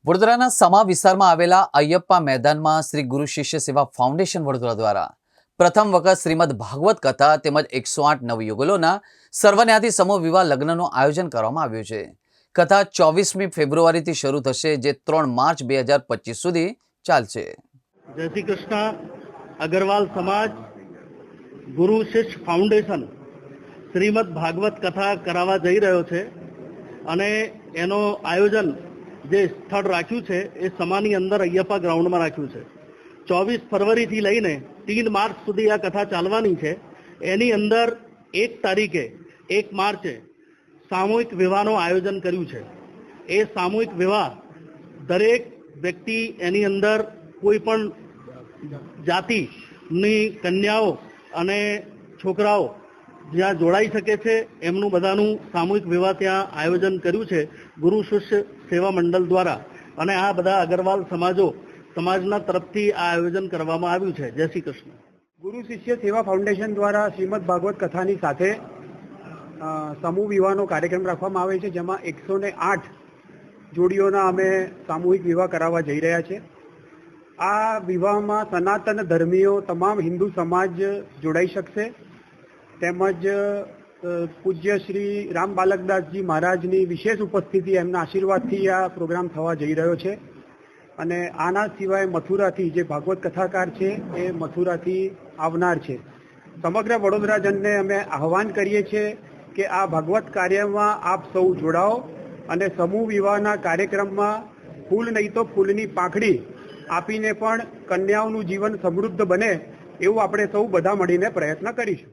વડોદરાના સમા વિસ્તારમાં આવેલા અયપ્પા મેદાનમાં શ્રી ગુરુ શિષ્ય સેવા ફાઉન્ડેશન વડોદરા દ્વારા પ્રથમ વખત શ્રીમદ ભાગવત કથા તેમજ 108 નવયુગલોના સર્વન્યાથી સમૂહ વિવાહ લગ્નનું આયોજન કરવામાં આવ્યું છે। કથા 24મી ફેબ્રુઆરીથી શરૂ થશે, જે 3 માર્ચ 2025 સુધી ચાલશે। જય શ્રી કૃષ્ણ। અગરવાલ સમાજ ગુરુ શિષ્ય ફાઉન્ડેશન શ્રીમદ ભાગવત કથા કરાવવા જઈ રહ્યો છે અને એનો આયોજન જે સ્થળ રાખ્યું છે એ સમાની અંદર અયપ્પા ગ્રાઉન્ડમાં રાખ્યું છે। 24 ફરવરીથી લઈને 3 માર્ચ સુધી આ કથા ચાલવાની છે। એની અંદર 1 તારીખે 1 માર્ચે સામૂહિક વિવાહનું આયોજન કર્યું છે। એ સામૂહિક વિવાહ દરેક વ્યક્તિ એની અંદર કોઈ પણ જાતિની કન્યાઓ અને છોકરાઓ જ્યાં જોડાઈ શકે છે એમનું બધાનું સામૂહિક વિવાહ ત્યાં આયોજન કર્યું છે ગુરુ શિષ્ય સેવા મંડળ દ્વારા। અને આ બધા અગરવાલ સમાજના તરફથી આ આયોજન કરવામાં આવ્યું છે। જય શ્રી કૃષ્ણ। ગુરુ શિષ્ય સેવા ફાઉન્ડેશન દ્વારા શ્રીમદ ભાગવત કથાની સાથે સમૂહ વિવાહનો કાર્યક્રમ રાખવામાં આવે છે, જેમાં 108 જોડીઓના અમે સામૂહિક વિવાહ કરાવવા જઈ રહ્યા છે। આ વિવાહમાં સનાતન ધર્મીઓ તમામ હિન્દુ સમાજ જોડાઈ શકશે, તેમજ પૂજ્ય શ્રી રામ બાલકદાસજી મહારાજની વિશેષ ઉપસ્થિતિ, એમના આશીર્વાદથી આ પ્રોગ્રામ થવા જઈ રહ્યો છે। અને આના સિવાય મથુરાથી જે ભાગવત કથાકાર છે એ મથુરાથી આવનાર છે। સમગ્ર વડોદરાજનને અમે આહવાન કરીએ છીએ કે આ ભાગવત કાર્યમાં આપ સૌ જોડાઓ અને સમૂહ વિવાહના કાર્યક્રમમાં ફૂલ નહીં તો ફૂલની પાંખડી આપીને પણ કન્યાઓનું જીવન સમૃદ્ધ બને એવું આપણે સૌ બધા મળીને પ્રયત્ન કરીશું।